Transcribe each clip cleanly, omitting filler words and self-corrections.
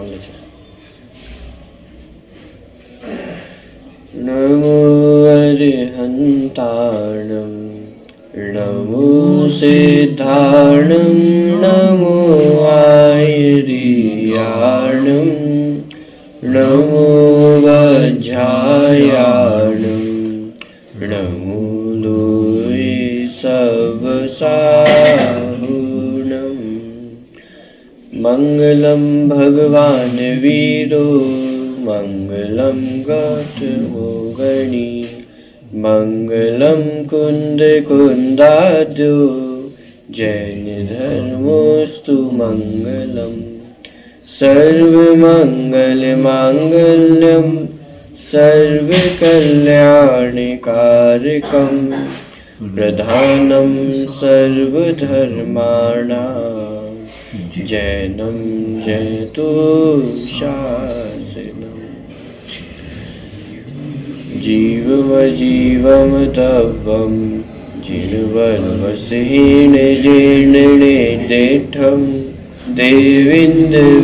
ले जाए। नमो अरिहंताणं नमो सिद्धाणं नमो आयर्याणं नमो वज्रायाणं नमो लोये सबसाहुणं। मंगलम भगवान वीरो मंगलम गौतमो गणी मंगलम कुंद कुंदाद्यो जैन धर्मोस्तु मंगलम। सर्वमंगल मांगल्यम सर्वकल्याणकारकम प्रधानम सर्वधर्माणां जैनम जयतु शासनम। जीवम तवम जिर्वल्वसेन जीर्णने देठम देविंदविंदवंदम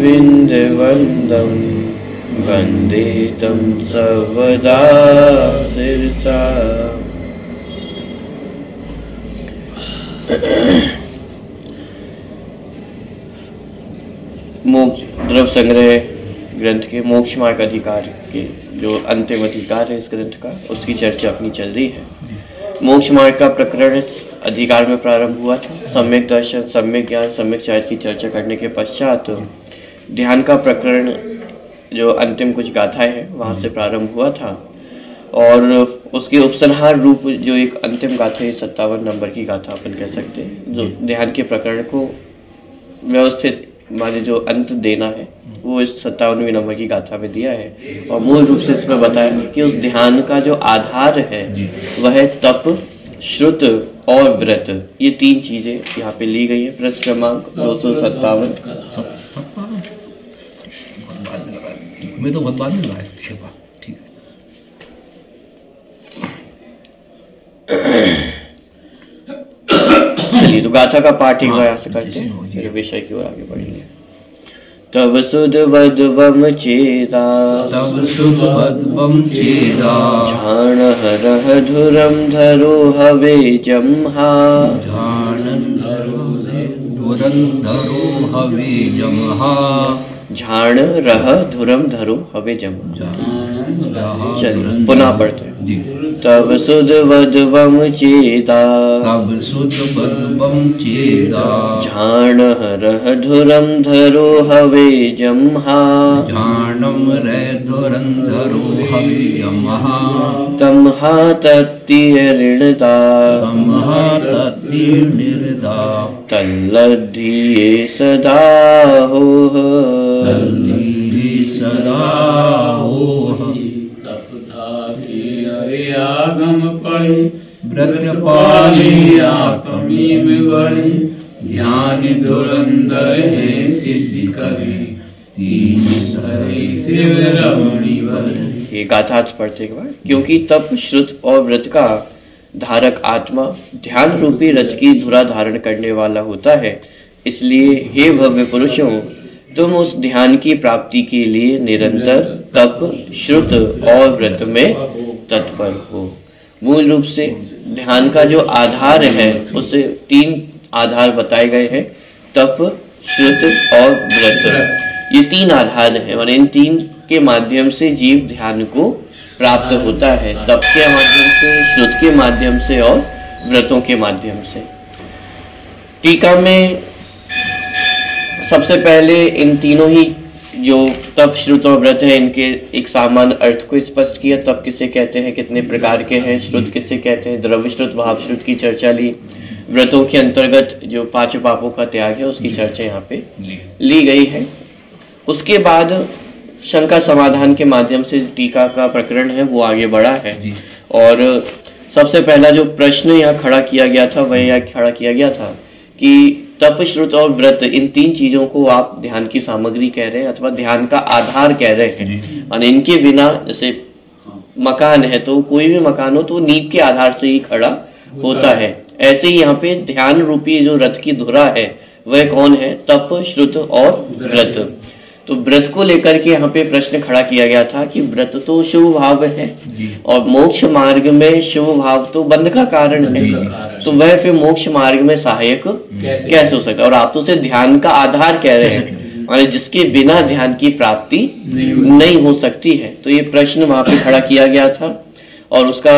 वंदे तं सर्वदा शिरसा। मोक्ष द्रव्य संग्रह ग्रंथ के मोक्ष मार्ग अधिकार के जो अंतिम अधिकार है इस ग्रंथ का, उसकी चर्चा अपनी चल रही है। मोक्ष मार्ग का प्रकरण अधिकार में प्रारंभ हुआ था। सम्यक दर्शन, सम्यक ज्ञान, सम्यक चारित्र की चर्चा करने के पश्चात ध्यान का प्रकरण जो अंतिम कुछ गाथाएं हैं वहां से प्रारंभ हुआ था और उसके उपसंहार रूप जो एक अंतिम गाथा है 57 नंबर की गाथा अपन कह सकते हैं, जो ध्यान के प्रकरण को व्यवस्थित माने जो अंत देना है वो इस 57वें नंबर की गाथा में दिया है। और मूल रूप से इसमें बताया कि उस ध्यान का जो आधार है वह तप, श्रुत और व्रत, ये तीन चीजें यहाँ पे ली गई है। प्रश्न क्रमांक 257। मैं तो बहुत बाद में लगाया, ठीक है। चलिए तो गाथा का पाठ एक बार यहाँ से करते हैं, फिर विषय की ओर आगे बढ़ेंगे। तब सुध बद्वम चेदा, तब सुध बद्वम चेदा, झाण हरह धुरम धरो हवे जम्हा, झाण धुरम धरो हवे जम्हा, झाण रह धुरम धरो हवे जम्हा। चलिए पुनः पढ़ते हैं। तब सुध बद्वम चेदा, तब सुध बद्वम चेदा, झाण हरह धुरम धरो हवे जम्हा, झाणम रे धुरं धरो हवे जम्हा, तमहा तत्तिर्णदा, तमहा तत्तिर्णदा, तल्लद्धिये सदा होह, तल्लद्धिये सदा होह। आगम पढ़े व्रत पाली आत्मी में बढ़े, ध्यान धुरंधर है सिद्धि करे, तीन धरे शिव रमणी बल। ये गाथा पढ़ते एक बार। क्योंकि तप, श्रुत और व्रत का धारक आत्मा ध्यान रूपी रथ की धुरा धारण करने वाला होता है, इसलिए हे भव्य पुरुषों, तुम उस ध्यान की प्राप्ति के लिए निरंतर तप, श्रुत और व्रत में तत्पर हो। मूल रूप से ध्यान का जो आधार है उसे तीन आधार बताए गए हैं, तप, श्रुत और व्रत। ये तीन आधार हैं और इन तीन के माध्यम से जीव ध्यान को प्राप्त होता है, तप के माध्यम से, श्रुत के माध्यम से और व्रतों के माध्यम से। टीका में सबसे पहले इन तीनों ही जो तप, श्रुत और व्रत है इनके एक सामान्य अर्थ को स्पष्ट किया। तप किसे कहते हैं, कितने प्रकार के हैं, श्रुत किसे कहते हैं, द्रव्य श्रुत, भाव श्रुत की चर्चा ली। व्रतों के अंतर्गत जो 5 पापों का त्याग है उसकी चर्चा यहाँ पे ली गई है। उसके बाद शंका समाधान के माध्यम से टीका का प्रकरण है वो आगे बढ़ा है और सबसे पहला जो प्रश्न यहाँ खड़ा किया गया था वह यह खड़ा किया गया था कि तप, श्रुत और व्रत, इन तीन चीजों को आप ध्यान की सामग्री कह रहे हैं अथवा ध्यान का आधार कह रहे हैं और इनके बिना, जैसे मकान है तो कोई भी मकान हो तो नींव के आधार से ही खड़ा होता है, ऐसे ही यहाँ पे ध्यान रूपी जो रथ की धुरा है वह कौन है, तप, श्रुत और व्रत। तो व्रत को लेकर के यहाँ पे प्रश्न खड़ा किया गया था कि व्रत तो शुभ भाव है और मोक्ष मार्ग में शुभ भाव तो बंध का कारण है, तो वह फिर मोक्ष मार्ग में सहायक कैसे हो सकता है? और आप तो उसे ध्यान का आधार कह रहे हैं, माने जिसके बिना ध्यान की प्राप्ति नहीं हो सकती है। तो ये प्रश्न वहां पे खड़ा किया गया था और उसका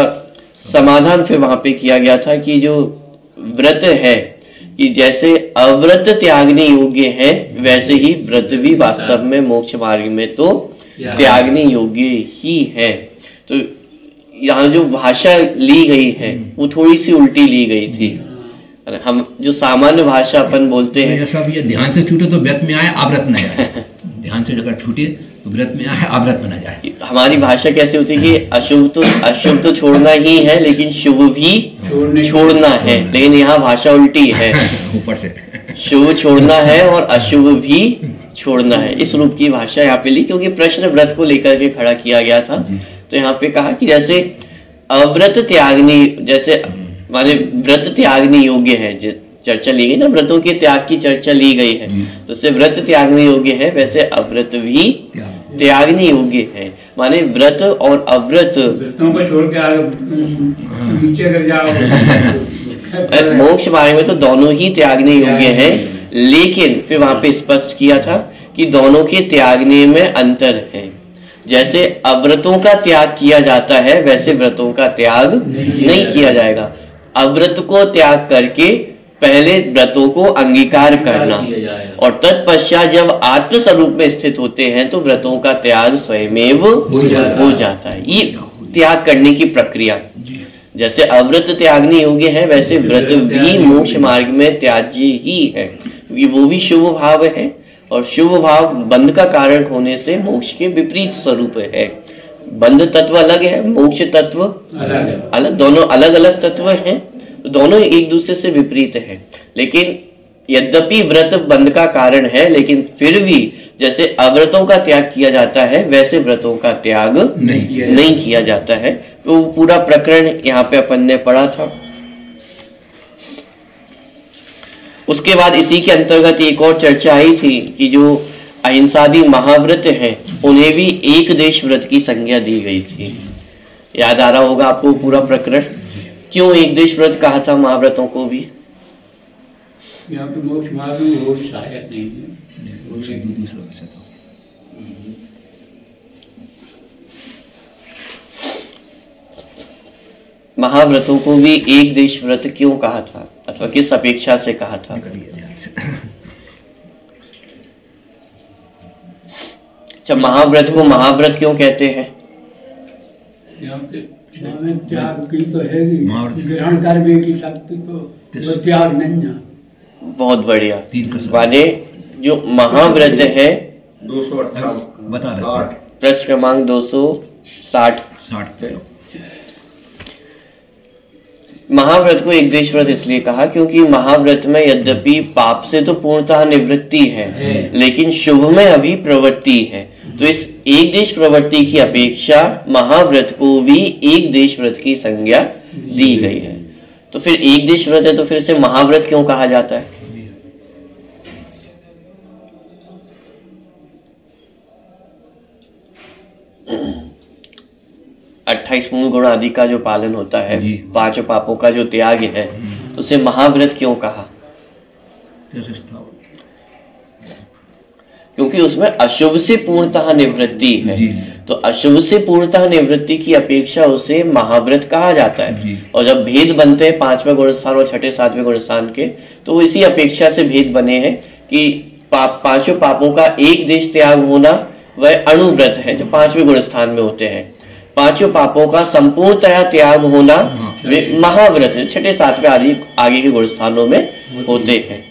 समाधान फिर वहां पे किया गया था कि जो व्रत है कि जैसे अव्रत त्यागने योग्य है वैसे ही व्रत भी वास्तव में मोक्ष मार्ग में तो त्यागने योग्य ही है। तो यहाँ जो भाषा ली गई है वो थोड़ी सी उल्टी ली गई थी। हम जो सामान्य भाषा अपन बोलते हैं, ऐसा भी ध्यान से छूटे तो व्रत में आए, अव्रत न जाए। ध्यान से अगर छूटे तो व्रत में आए, अव्रत में न जाए। हमारी भाषा कैसे होती है कि अशुभ तो छोड़ना ही है लेकिन शुभ भी छोड़ना है, लेकिन यहाँ भाषा उल्टी है, ऊपर से शुभ छोड़ना है और अशुभ भी छोड़ना है। इस रूप की भाषा यहाँ पे ली क्योंकि प्रश्न व्रत को लेकर के खड़ा किया गया था। तो यहाँ पे कहा कि जैसे अव्रत त्यागनी, जैसे माने व्रत त्यागने योग्य है, चर्चा ली गई ना, व्रतों के त्याग की चर्चा ली गई है, तो से व्रत त्यागने योग्य है वैसे अव्रत भी त्यागने योग्य है। माने व्रत और अव्रत व्रतों को छोड़ के आगे नीचे अगर जाओ मोक्ष मार्ग में तो दोनों ही त्यागने योग्य है, लेकिन फिर वहां पे स्पष्ट किया था कि दोनों के त्यागने में अंतर है। जैसे अव्रतों का त्याग किया जाता है वैसे व्रतों का त्याग नहीं किया जाएगा। अव्रत को त्याग करके पहले व्रतों को अंगीकार करना और तत्पश्चात जब आत्म स्वरूप में स्थित होते हैं तो व्रतों का त्याग स्वयमेव हो जाता है। ये त्याग करने की प्रक्रिया, जैसे अव्रत त्यागने योग्य है वैसे व्रत भी मोक्ष मार्ग में त्याज्य ही है, क्योंकि वो भी शुभ भाव है और शुभ भाव बंध का कारण होने से मोक्ष के विपरीत स्वरूप है। बंध तत्व अलग है, मोक्ष तत्व अलग, दोनों अलग अलग तत्व हैं, दोनों एक दूसरे से विपरीत है। लेकिन यद्यपि व्रत बंध का कारण है लेकिन फिर भी जैसे अव्रतों का त्याग किया जाता है वैसे व्रतों का त्याग नहीं किया जाता है। तो पूरा प्रकरण यहाँ पे अपन ने पढ़ा था। उसके बाद इसी के अंतर्गत एक और चर्चा आई थी कि जो अहिंसादी महाव्रत हैं उन्हें भी एक देश व्रत की संज्ञा दी गई थी। याद आ रहा होगा आपको पूरा प्रकरण, क्यों एक देश व्रत कहा था महाव्रतों को भी? यहाँ पे मोक्ष मार्ग में वो सहायक नहीं है। महाव्रतों को भी एक देश व्रत क्यों कहा था अथवा किस अपेक्षा से कहा था? अच्छा, महाव्रत को महाव्रत क्यों कहते हैं? यहाँ पे त्याग की तो है, ग्रहण करने की शक्ति तो त्याग नहीं है। बहुत बढ़िया। माने जो महाव्रत है 258 बता रहे प्रश्न क्रमांक 260 महाव्रत को एक देश व्रत इसलिए कहा क्योंकि महाव्रत में यद्यपि पाप से तो पूर्णतः निवृत्ति है लेकिन शुभ में अभी प्रवृत्ति है। तो इस एक देश प्रवृत्ति की अपेक्षा महाव्रत को भी एक देश व्रत की संज्ञा दी गई है। तो फिर एक देश व्रत है तो फिर इसे महाव्रत क्यों कहा जाता है? अट्ठाईस मूल गुण आदि का जो पालन होता है, पांचों पापों का जो त्याग है, तो उसे महाव्रत क्यों कहा? क्योंकि उसमें अशुभ से पूर्णतः निवृत्ति है। तो अशुभ से पूर्णतः निवृत्ति की अपेक्षा उसे महाव्रत कहा जाता है। और जब भेद बनते हैं 5वें गुणस्थान और 6ठे 7वें गुणस्थान के, तो इसी अपेक्षा से भेद बने हैं कि पांचों पापों का एक देश त्याग होना वह अणुव्रत है जो 5वें गुणस्थान में होते हैं। पांचों पापों का संपूर्णतः त्याग होना वे महाव्रत है 6ठे 7वें आदि आगे के गुणस्थानों में होते हैं।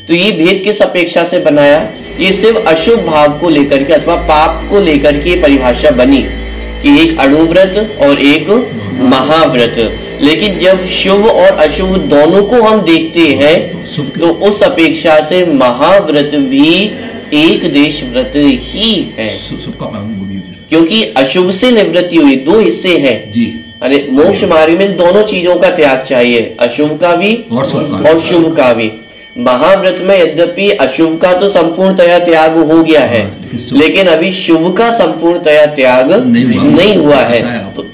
तो ये भेद किस अपेक्षा से बनाया? ये सिर्फ अशुभ भाव को लेकर के अथवा पाप को लेकर के परिभाषा बनी कि एक अणुव्रत और एक महाव्रत। लेकिन जब शुभ और अशुभ दोनों को हम देखते हैं तो उस अपेक्षा से महाव्रत भी एक देश व्रत ही है, क्योंकि अशुभ से निवृत्ति हुई। दो हिस्से हैं, अरे मोक्ष मार्ग में दोनों चीजों का त्याग चाहिए, अशुभ का भी और शुभ का भी। महाव्रत में यद्यपि अशुभ का तो संपूर्णतया त्याग हो गया है, लेकिन अभी शुभ का संपूर्णतया त्याग नहीं हुआ है। तो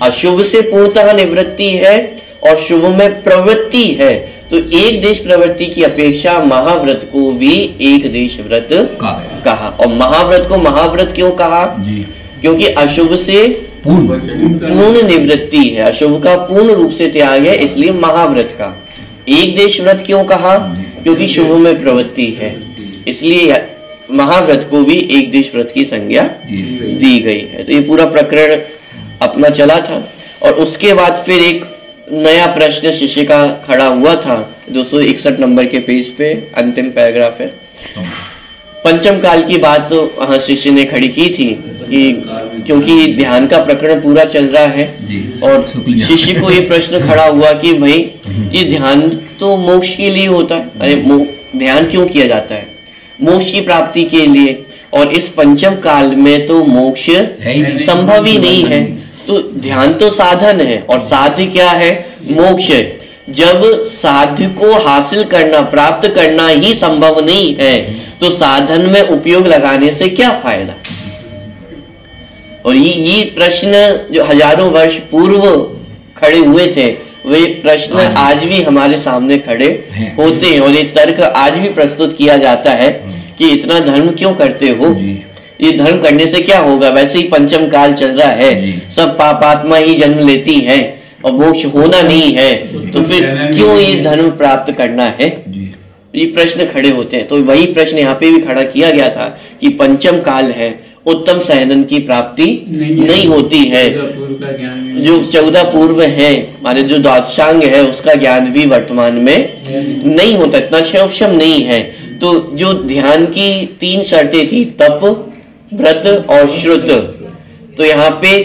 अशुभ से पूर्णतः निवृत्ति है और शुभ में प्रवृत्ति है। तो एक देश प्रवृत्ति की अपेक्षा महाव्रत को भी एक देश व्रत कहा। और महाव्रत को महाव्रत क्यों कहा? क्योंकि अशुभ से पूर्ण निवृत्ति है, अशुभ का पूर्ण रूप से त्याग है, इसलिए महाव्रत का। एक देश व्रत क्यों कहा? क्योंकि शुभ में प्रवृत्ति है, इसलिए महाव्रत को भी एक देश व्रत की संज्ञा दी गई है। तो ये पूरा प्रकरण अपना चला था और उसके बाद फिर एक नया प्रश्न शिष्य का खड़ा हुआ था। 261 नंबर के पेज पे अंतिम पैराग्राफ है। पंचम काल की बात तो वहां शिष्य ने खड़ी की थी कि क्योंकि ध्यान का प्रकरण पूरा चल रहा है और शिष्य को ये प्रश्न खड़ा हुआ कि भाई ये ध्यान तो मोक्ष के लिए होता है, अरे ध्यान क्यों किया जाता है? मोक्ष की प्राप्ति के लिए, और इस पंचम काल में तो मोक्ष संभव ही नहीं है। तो ध्यान तो साधन है और साध्य क्या है? मोक्ष। जब साध्य को हासिल करना, प्राप्त करना ही संभव नहीं है तो साधन में उपयोग लगाने से क्या फायदा? और ये प्रश्न जो हजारों वर्ष पूर्व खड़े हुए थे, वे प्रश्न आज भी हमारे सामने खड़े होते हैं और ये तर्क आज भी प्रस्तुत किया जाता है कि इतना धर्म क्यों करते हो, ये धर्म करने से क्या होगा, वैसे ही पंचम काल चल रहा है, सब पापात्मा ही जन्म लेती है और मोक्ष होना नहीं है, तो फिर क्यों ये धर्म प्राप्त करना है? ये प्रश्न खड़े होते हैं। तो वही प्रश्न यहाँ पे भी खड़ा किया गया था कि पंचम काल है, उत्तम सहनन की प्राप्ति नहीं होती है, जो 14 पूर्व है माने जो द्वादशांग है उसका ज्ञान भी वर्तमान में नहीं होता, इतना क्षमक्षम नहीं है। तो जो ध्यान की 3 शर्तें थी, तप, व्रत और श्रुत, तो यहाँ पे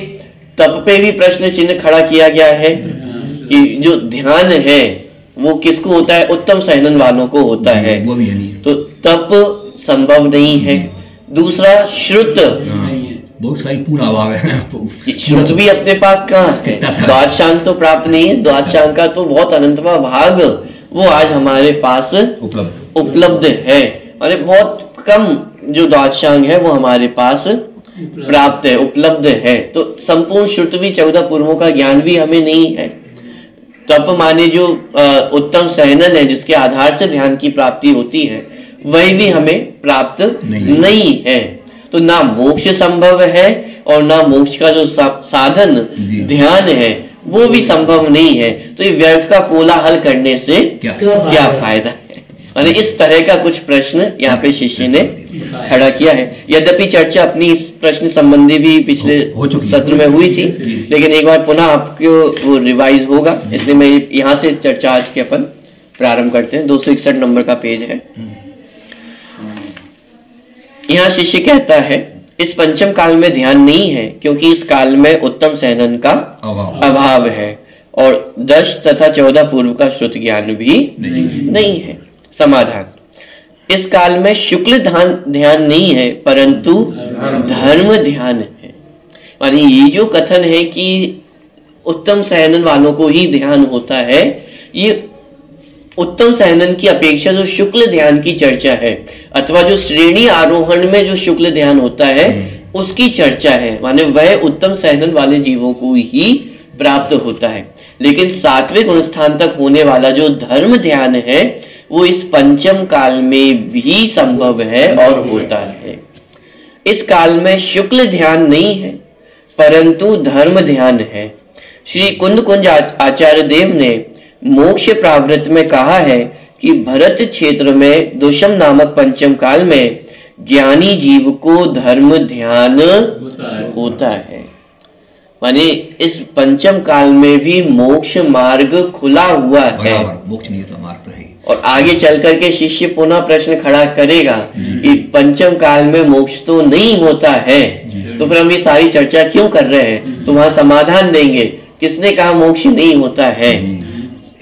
तप पे भी प्रश्न चिन्ह खड़ा किया गया है कि जो ध्यान है वो किसको होता है? उत्तम सहनन वालों को होता है, तो तप संभव नहीं है। दूसरा श्रुत, बहुत सारी पूर्ण अभाव है, श्रुत भी अपने पास कहाँ है? द्वादशांग तो प्राप्त नहीं है, द्वादशांग का तो बहुत अनंतवा भाग वो आज हमारे पास उपलब्ध है, अरे बहुत कम जो द्वादशांग है वो हमारे पास प्राप्त है, उपलब्ध है। तो संपूर्ण श्रुत भी 14 पूर्वों का ज्ञान भी हमें नहीं है। तप माने जो उत्तम सहनन है जिसके आधार से ध्यान की प्राप्ति होती है, वही भी हमें प्राप्त नहीं है। तो ना मोक्ष संभव है और ना मोक्ष का जो साधन ध्यान है वो भी संभव नहीं है। तो ये व्यर्थ का कोलाहल करने से क्या फायदा है? यानी इस तरह का कुछ प्रश्न यहाँ पे शिष्य ने खड़ा किया है। यद्यपि चर्चा अपनी इस प्रश्न संबंधी भी पिछले सत्र में हुई थी, लेकिन एक बार पुनः आपको वो रिवाइज होगा, इसलिए मैं यहाँ से चर्चा आज के अपन प्रारंभ करते हैं। 261 नंबर का पेज है। यहाँ शिष्य कहता है इस पंचम काल में ध्यान नहीं है क्योंकि इस काल में उत्तम सहनन का अभाव है और 10 तथा 14 पूर्व का श्रुत ज्ञान भी नहीं है। समाधान, इस काल में शुक्ल ध्यान नहीं है परंतु धर्म ध्यान है। मानी ये जो कथन है कि उत्तम सहनन वालों को ही ध्यान होता है, ये उत्तम सहनन की अपेक्षा जो शुक्ल ध्यान की चर्चा है अथवा जो श्रेणी आरोहण में जो शुक्ल ध्यान होता है उसकी चर्चा है। माने वह उत्तम सहनन वाले जीवों को ही प्राप्त होता है, लेकिन सात्विक गुणस्थान तक होने वाला जो धर्म ध्यान है वो इस पंचम काल में भी संभव है और होता है। इस काल में शुक्ल ध्यान नहीं है परंतु धर्म ध्यान है। श्री कुंद कुंज आचार्य देव ने मोक्ष प्रावृत्त में कहा है कि भरत क्षेत्र में दुष्म नामक पंचम काल में ज्ञानी जीव को धर्म ध्यान होता है। माने इस पंचम काल में भी मोक्ष मार्ग खुला हुआ है, मोक्ष नहीं तो मार्ग तो है। और आगे चल करके शिष्य पुनः प्रश्न खड़ा करेगा कि पंचम काल में मोक्ष तो नहीं होता है, तो फिर हम ये सारी चर्चा क्यों कर रहे हैं? तो वहां समाधान देंगे, किसने कहा मोक्ष नहीं होता है?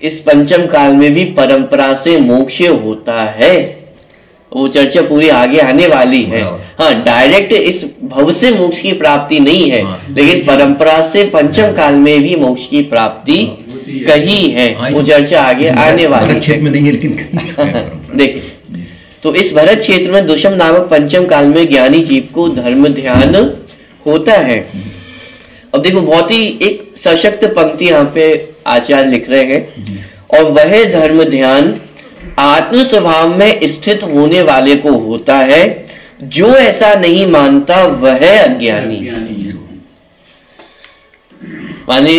इस पंचम काल में भी परंपरा से मोक्ष होता है, वो चर्चा पूरी आगे आने वाली है। हाँ, डायरेक्ट इस भव से मोक्ष की प्राप्ति नहीं है, लेकिन परंपरा से पंचम काल में भी मोक्ष की प्राप्ति कही है, वो चर्चा आगे आने वाली है। में नहीं है लेकिन देखिए, तो इस भरत क्षेत्र में दुष्म नामक पंचम काल में ज्ञानी जीव को धर्म ध्यान होता है। अब देखो, बहुत ही एक सशक्त पंक्ति यहाँ पे आचार्य लिख रहे हैं, और वह धर्म ध्यान आत्म स्वभाव में स्थित होने वाले को होता है, जो ऐसा नहीं मानता वह अज्ञानी। माने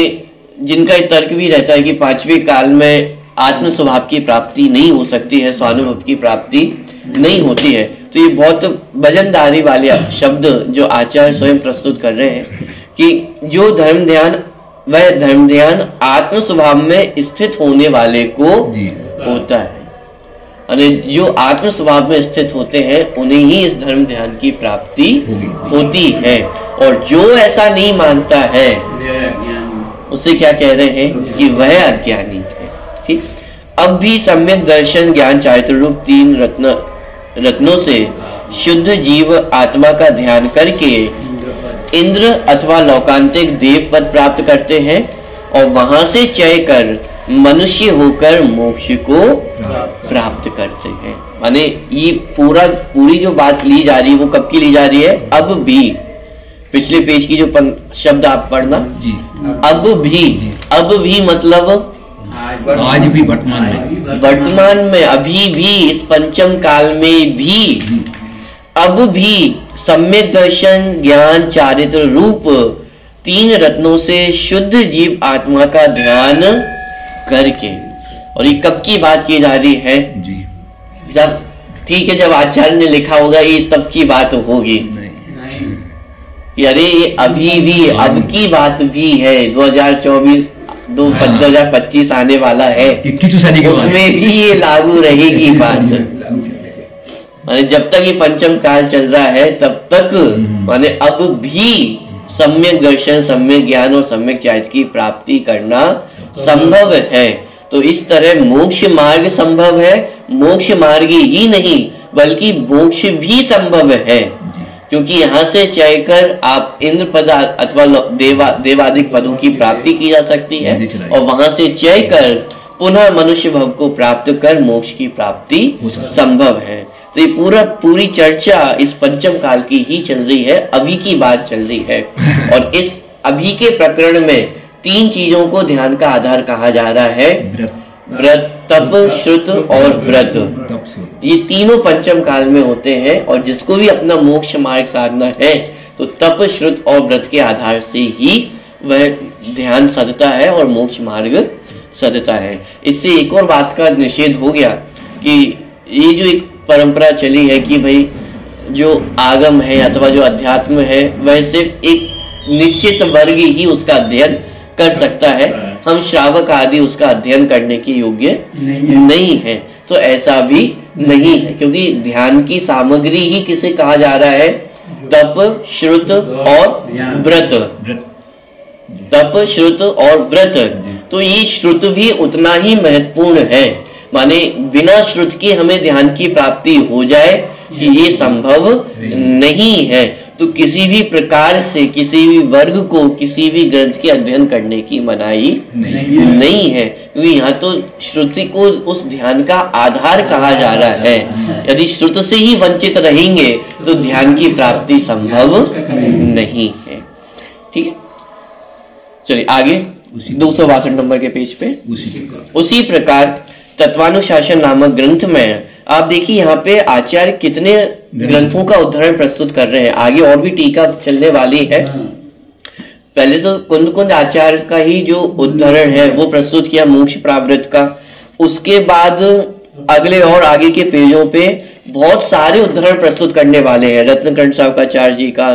जिनका तर्क भी रहता है कि पांचवें काल में आत्म स्वभाव की प्राप्ति नहीं हो सकती है, स्वानुभव की प्राप्ति नहीं होती है, तो ये बहुत वजनदारी वाले शब्द जो आचार्य स्वयं प्रस्तुत कर रहे हैं कि जो धर्म ध्यान, वह धर्म ध्यान आत्म स्वभाव में स्थित होने वाले को होता है। अरे जो आत्म स्वभाव में स्थित होते हैं उन्हें ही इस धर्म ध्यान की प्राप्ति होती है, और जो ऐसा नहीं मानता है उसे क्या कह रहे हैं कि वह अज्ञानी है। ठीक, अब भी सम्यक दर्शन ज्ञान चारित्र रूप 3 रत्नों से शुद्ध जीव आत्मा का ध्यान करके इंद्र अथवा लौकांतिक देव पद प्राप्त करते हैं, और वहां से चय कर मनुष्य होकर मोक्ष को प्राप्त करते हैं। माने ये पूरी जो बात ली जा रही है वो कब की ली जा रही है? अब भी। पिछले पेज की जो शब्द आप पढ़ना जी। अब भी मतलब आज भी, वर्तमान में, अभी भी, इस पंचम काल में भी, अब भी सम्यक दर्शन ज्ञान चारित्र रूप 3 रत्नों से शुद्ध जीव आत्मा का ध्यान करके। और ये कब की बात की जा रही है जी? जब, ठीक है, जब आचार्य ने लिखा होगा ये तब की बात होगी। अरे ये अभी भी, अब की बात भी है। 2024 2025 आने वाला है, उसमें भी ये लागू रहेगी बात। माने जब तक ये पंचम काल चल रहा है तब तक माने अब भी सम्यक दर्शन, सम्यक ज्ञान और सम्यक चारित्र की प्राप्ति करना संभव है। तो इस तरह मोक्ष मार्ग संभव है। मोक्ष मार्ग ही नहीं बल्कि मोक्ष भी संभव है, क्योंकि यहाँ से चय कर आप इंद्र पद अथवा देवादिक पदों की प्राप्ति की जा सकती है, और वहां से चय कर पुनः मनुष्य भव को प्राप्त कर मोक्ष की प्राप्ति संभव है। तो ये पूरी चर्चा इस पंचम काल की ही चल रही है, अभी की बात चल रही है। और इस अभी के प्रकरण में 3 चीजों को ध्यान का आधार कहा जा रहा है, व्रत, तप, श्रुत और व्रत। ये तीनों पंचम काल में होते हैं, और जिसको भी अपना मोक्ष मार्ग साधना है तो तप, श्रुत और व्रत के आधार से ही वह ध्यान सधता है और मोक्ष मार्ग सधता है। इससे एक और बात का निषेध हो गया कि ये जो एक परंपरा चली है कि भाई जो आगम है अथवा जो अध्यात्म है वह सिर्फ एक निश्चित वर्ग ही उसका अध्ययन कर सकता है, हम श्रावक आदि उसका अध्ययन करने के योग्य नहीं है। तो ऐसा भी नहीं है, क्योंकि ध्यान की सामग्री ही किसे कहा जा रहा है? तप, श्रुत और व्रत। तप, श्रुत और व्रत। तो ये श्रुत भी उतना ही महत्वपूर्ण है। माने बिना श्रुत के हमें ध्यान की प्राप्ति हो जाए कि ये संभव नहीं है। तो किसी भी प्रकार से किसी भी वर्ग को किसी भी ग्रंथ के अध्ययन करने की मनाही नहीं है, क्योंकि यहाँ तो श्रुति को उस ध्यान का आधार कहा जा रहा है। यदि श्रुत से ही वंचित रहेंगे तो ध्यान की प्राप्ति संभव नहीं है। ठीक है, चलिए आगे 262 नंबर के पेज पे। उसी प्रकार तत्वानुशासन नामक ग्रंथ में आप देखिए यहाँ पे आचार्य कितने ग्रंथों का उदाहरण प्रस्तुत कर रहे हैं। आगे और भी टीका चलने वाली है। पहले तो कुंद आचार्य का ही जो उदाहरण है वो प्रस्तुत किया मोक्ष प्रावृत्त का। उसके बाद अगले और आगे के पेजों पे बहुत सारे उदाहरण प्रस्तुत करने वाले हैं। रत्नकर्ण सावकाचार्य जी का,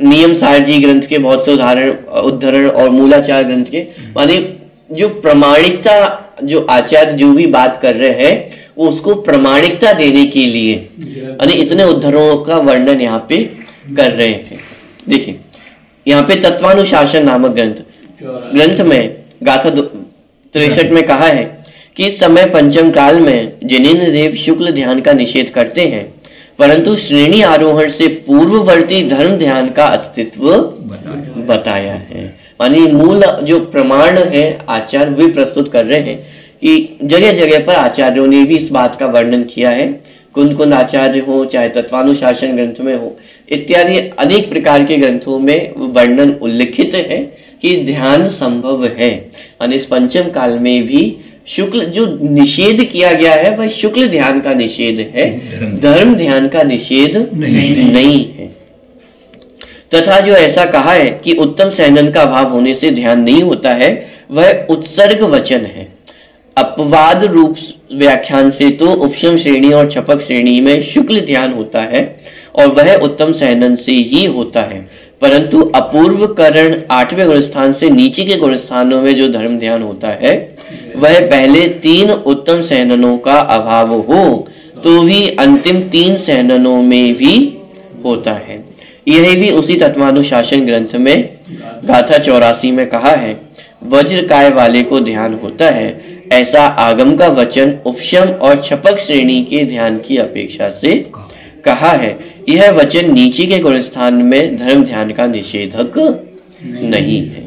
नियम सार जी ग्रंथ के बहुत से उदाहरण और मूलाचार ग्रंथ के। माने जो प्रमाणिकता, जो आचार्य जो भी बात कर रहे हैं वो उसको प्रमाणिकता देने के लिए यानी इतने उद्धरणों का वर्णन यहाँ पे कर रहे हैं। देखिए यहाँ पे तत्वानुशासन नामक ग्रंथ में गाथा 63 में कहा है कि इस समय पंचम काल में जिनेन्द्र देव शुक्ल ध्यान का निषेध करते हैं, परंतु श्रेणी आरोहण से पूर्ववर्ती धर्म ध्यान का अस्तित्व बताया है। मानी मूल जो प्रमाण है आचार्य वे प्रस्तुत कर रहे हैं कि जगह जगह पर आचार्यों ने भी इस बात का वर्णन किया है, कुंद कुंद आचार्य हो चाहे तत्वानुशासन ग्रंथ में हो इत्यादि अनेक प्रकार के ग्रंथों में वर्णन उल्लिखित है कि ध्यान संभव है। और इस पंचम काल में भी शुक्ल जो निषेध किया गया है वह शुक्ल ध्यान का निषेध है, धर्म ध्यान का निषेध नहीं है। तथा जो ऐसा कहा है कि उत्तम सहनन का अभाव होने से ध्यान नहीं होता है वह उत्सर्ग वचन है। अपवाद रूप व्याख्यान से तो उपशम श्रेणी और छपक श्रेणी में शुक्ल ध्यान होता है और वह उत्तम सहनन से ही होता है, परंतु अपूर्व करण 8वें गुणस्थान से नीचे के गुणस्थानों में जो धर्म ध्यान होता है वह पहले 3 उत्तम सहननों का अभाव हो तो भी अंतिम 3 सहननों में भी होता है। यह भी उसी तत्वानुशासन ग्रंथ में गाथा 84 में कहा है, वज्र काय वाले को ध्यान होता है। ऐसा आगम का वचन उपशम और छपक श्रेणी के ध्यान की अपेक्षा से कहा है। यह वचन नीचे के गुणस्थान में धर्म ध्यान का निषेधक नहीं है।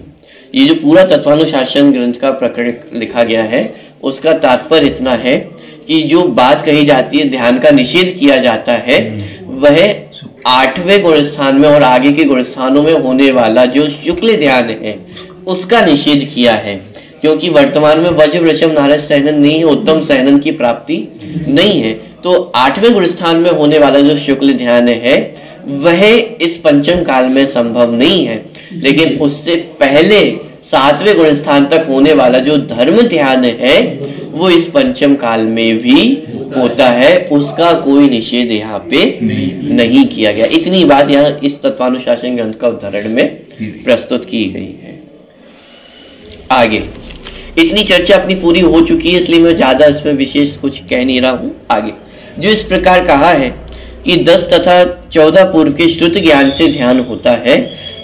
ये जो पूरा तत्वानुशासन ग्रंथ का प्रकरण लिखा गया है उसका तात्पर्य इतना है कि जो बात कही जाती है ध्यान का निषेध किया जाता है वह 8वें गुणस्थान में और आगे के गुणस्थानों में होने वाला जो शुक्ल ध्यान है उसका निषेध किया है, क्योंकि वर्तमान में वज्र वृषभ नारद सहनन नहीं है, उत्तम सहनन की प्राप्ति नहीं है। तो 8वें गुणस्थान में होने वाला जो शुक्ल ध्यान है वह इस पंचम काल में संभव नहीं है, लेकिन उससे पहले 7वें गुणस्थान तक होने वाला जो धर्म ध्यान है वो इस पंचम काल में भी होता है, उसका कोई निषेध यहाँ पे नहीं किया गया। इतनी बात यहाँ इस तत्वानुशासन ग्रंथ का उदाहरण में प्रस्तुत की गई है। आगे इतनी चर्चा अपनी पूरी हो चुकी है, इसलिए मैं ज्यादा इसमें विशेष कुछ कह नहीं रहा हूं। आगे जो इस प्रकार कहा है कि 10 तथा 14 पूर्व के श्रुत ज्ञान से ध्यान होता है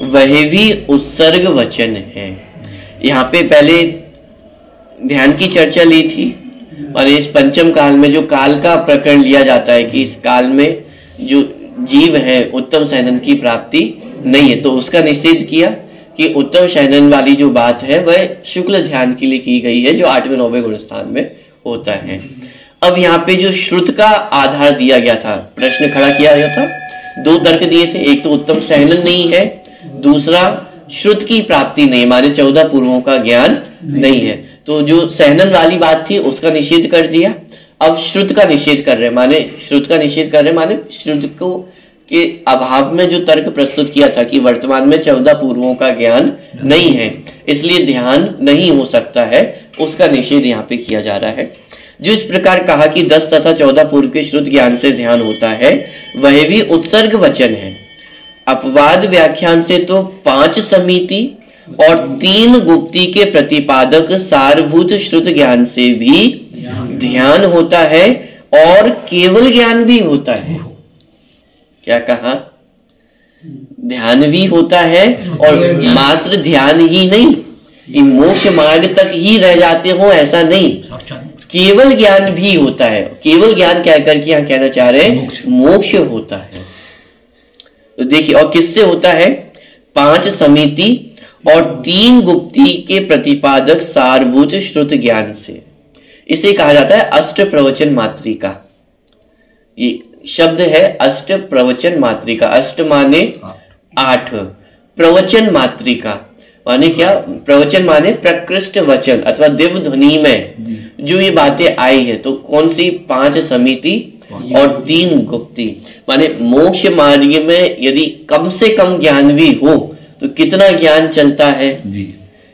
वह भी उत्सर्ग वचन है। यहाँ पे पहले ध्यान की चर्चा ली थी और इस पंचम काल में जो काल का प्रकरण लिया जाता है कि इस काल में जो जीव है उत्तम सहनन की प्राप्ति नहीं है, तो उसका निषेध किया कि उत्तम सहनन वाली जो बात है वह शुक्ल ध्यान के लिए की गई है जो 8वें 9वें गुणस्थान में होता है। अब यहाँ पे जो श्रुत का आधार दिया गया था, प्रश्न खड़ा किया गया था, 2 तर्क दिए थे, एक तो उत्तम सहनन नहीं है, दूसरा श्रुत की प्राप्ति नहीं, माने 14 पूर्वों का ज्ञान नहीं है। तो जो सहनन वाली बात थी उसका निषेध कर दिया, अब श्रुत का निषेध कर रहे, माने श्रुत का निषेध कर रहे, माने श्रुत को के अभाव में जो तर्क प्रस्तुत किया था कि वर्तमान में 14 पूर्वों का ज्ञान नहीं है इसलिए ध्यान नहीं हो सकता है, उसका निषेध यहाँ पे किया जा रहा है। जो इस प्रकार कहा कि 10 तथा 14 पूर्व के श्रुत ज्ञान से ध्यान होता है वह भी उत्सर्ग वचन है। अपवाद व्याख्यान से तो 5 समिति और 3 गुप्ती के प्रतिपादक सारभूत श्रुत ज्ञान से भी ध्यान होता है और केवल ज्ञान भी होता है। क्या कहा? ध्यान भी होता है और मात्र ध्यान ही नहीं, मोक्ष मार्ग तक ही रह जाते हो ऐसा नहीं, केवल ज्ञान भी होता है। केवल ज्ञान कह करके यहाँ कहना चाह रहे हैं मोक्ष होता है। तो देखिए, और किससे होता है? 5 समिति और 3 गुप्ती के प्रतिपादक सारभूत श्रुत ज्ञान से। इसे कहा जाता है अष्ट प्रवचन मात्रिका। ये शब्द है अष्ट प्रवचन मात्रिका। अष्ट माने 8, प्रवचन मात्रिका माने क्या? प्रवचन माने प्रकृष्ट वचन अथवा दिव्य ध्वनि में जो ये बातें आई है। तो कौन सी? 5 समिति और 3 गुप्ती, माने मोक्ष मार्ग में यदि कम से कम ज्ञान भी हो तो कितना ज्ञान चलता है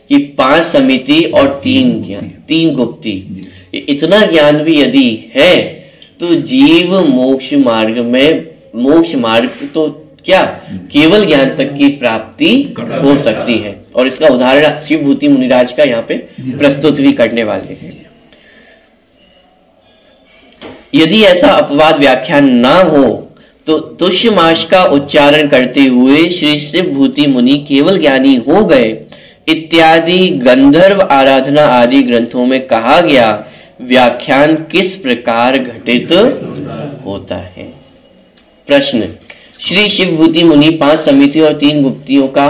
कि 5 समिति और 3 गुप्ती, इतना ज्ञान भी यदि है तो जीव मोक्ष मार्ग में, मोक्ष मार्ग तो क्या केवल ज्ञान तक की प्राप्ति हो सकती है। और इसका उदाहरण शिवभूति मुनिराज का यहाँ पे प्रस्तुत भी करने वाले हैं। यदि ऐसा अपवाद व्याख्यान ना हो तो तुष्यमाश का उच्चारण करते हुए श्री शिवभूति मुनि केवल ज्ञानी हो गए इत्यादि गंधर्व आराधना आदि ग्रंथों में कहा गया व्याख्यान किस प्रकार घटित होता है? प्रश्न, श्री शिवभूति मुनि 5 समिति और 3 गुप्तियों का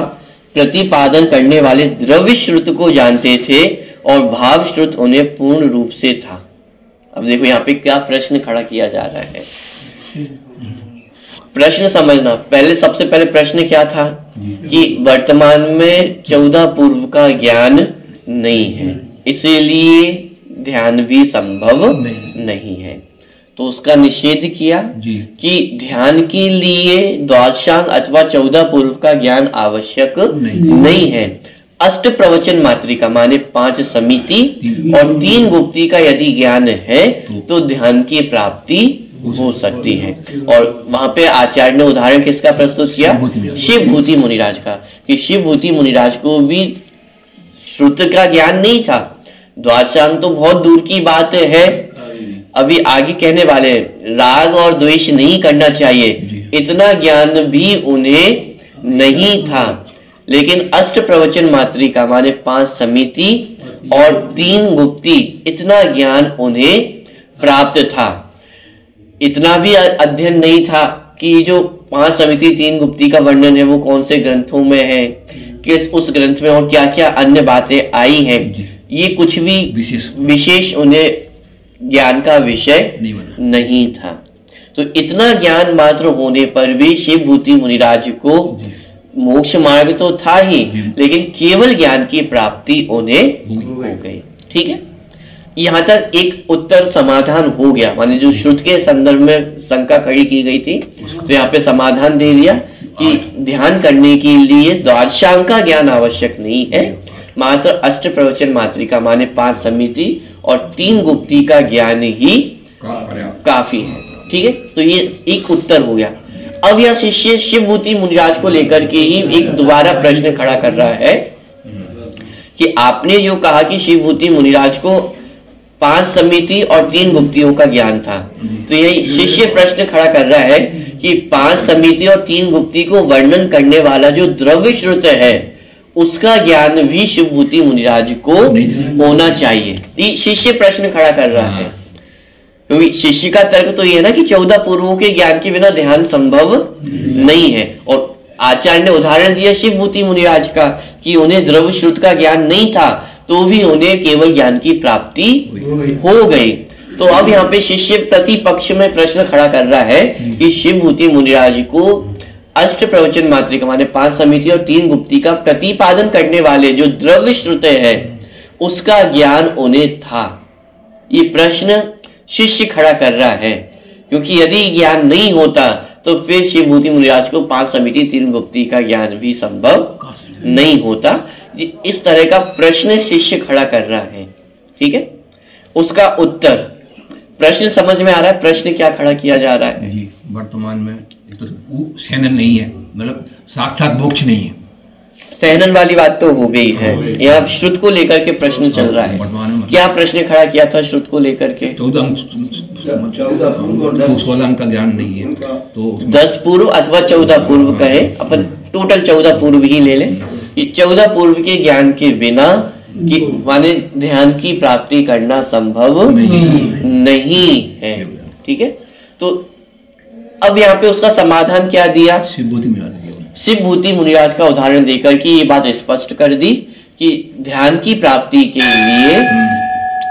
प्रतिपादन करने वाले द्रव्य श्रुत को जानते थे और भाव श्रुत उन्हें पूर्ण रूप से था। अब देखो यहाँ पे क्या प्रश्न खड़ा किया जा रहा है, प्रश्न समझना। पहले सबसे पहले प्रश्न क्या था कि वर्तमान में 14 पूर्व का ज्ञान नहीं है, इसीलिए ध्यान भी संभव नहीं है। तो उसका निषेध किया कि ध्यान के लिए द्वादशांग अथवा 14 पूर्व का ज्ञान आवश्यक नहीं है। अष्ट प्रवचन मात्रिका माने 5 समिति और 3 गुप्ती का यदि ज्ञान है तो ध्यान की प्राप्ति हो सकती है। और वहां पे आचार्य ने उदाहरण किसका प्रस्तुत किया? शिव भूति मुनिराज का, कि शिव भूति मुनिराज को भी श्रुत का ज्ञान नहीं था। द्वादशांग तो बहुत दूर की बात है, अभी आगे कहने वाले राग और द्वेष नहीं करना चाहिए, इतना ज्ञान भी उन्हें नहीं था। लेकिन अष्ट प्रवचन मात्रिका माने 5 समिति और 3 गुप्ती, इतना ज्ञान उन्हें प्राप्त था। इतना भी अध्ययन नहीं था कि जो 5 समिति 3 गुप्ती का वर्णन है वो कौन से ग्रंथों में है, किस उस ग्रंथ में और क्या क्या अन्य बातें आई हैं, ये कुछ भी विशेष उन्हें ज्ञान का विषय नहीं था। तो इतना ज्ञान मात्र होने पर भी शिव भूति मुनिराज को मोक्ष मार्ग तो था ही, लेकिन केवल ज्ञान की प्राप्ति उन्हें हो गई। ठीक है, यहाँ तक एक उत्तर समाधान हो गया, माने जो श्रुत के संदर्भ में शंका खड़ी की गई थी तो यहाँ पे समाधान दे दिया कि ध्यान करने के लिए द्वादशांग का ज्ञान आवश्यक नहीं है, मात्र अष्ट प्रवचन मात्रिका माने 5 समिति और 3 गुप्ती का ज्ञान ही काफी है। ठीक है, तो ये एक उत्तर हो गया। अब यह शिष्य शिव भूति मुनिराज को लेकर के ही एक दोबारा प्रश्न खड़ा कर रहा है कि आपने जो कहा कि शिव भूति मुनिराज को 5 समिति और 3 गुप्तियों का ज्ञान था, तो यही शिष्य प्रश्न खड़ा कर रहा है कि 5 समिति और 3 गुप्ती को वर्णन करने वाला जो द्रव्य श्रुत है उसका ज्ञान भी शिव भूति मुनिराज को होना चाहिए। ये शिष्य प्रश्न खड़ा कर रहा है, क्योंकि शिष्य का तर्क तो ये है ना कि 14 पूर्वों के ज्ञान के बिना ध्यान संभव नहीं है। और आचार्य ने उदाहरण दिया शिव भूति मुनिराज का कि उन्हें द्रव्य श्रुत का ज्ञान नहीं था तो भी उन्हें केवल ज्ञान की प्राप्ति हो गई। तो अब यहाँ पे शिष्य प्रतिपक्ष में प्रश्न खड़ा कर रहा है कि शिव भूति मुनिराज को अष्ट प्रवचन मात्रिका माने 5 समिति और 3 गुप्ती का प्रतिपादन करने वाले जो द्रव्य श्रुत है उसका ज्ञान उन्हें था। ये प्रश्न शिष्य खड़ा कर रहा है, क्योंकि यदि ज्ञान नहीं होता तो फिर शिव भूति मुनिराज को 5 समिति 3 गुप्ती का ज्ञान भी संभव नहीं होता। इस तरह का प्रश्न शिष्य खड़ा कर रहा है। ठीक है, उसका उत्तर प्रश्न समझ में आ रहा है? प्रश्न क्या खड़ा किया जा रहा है? जी, वर्तमान में तो सहनन नहीं है, मतलब साक्षात मोक्ष नहीं है। सहनन वाली बात तो हो गई है, यहाँ श्रुत को लेकर के प्रश्न चल रहा है। क्या प्रश्न खड़ा किया था श्रुत को लेकर के? 16 अंक का ज्ञान नहीं है, तो 10 पूर्व अथवा 14 पूर्व कहे, अपन टोटल 14 पूर्व ही ले लें। 14 पूर्व के ज्ञान के बिना कि माने ध्यान की प्राप्ति करना संभव नहीं है। ठीक है, तो अब यहाँ पे उसका समाधान क्या दिया? शिव भूति मुनिराज का उदाहरण देकर के ये बात स्पष्ट कर दी कि ध्यान की प्राप्ति के लिए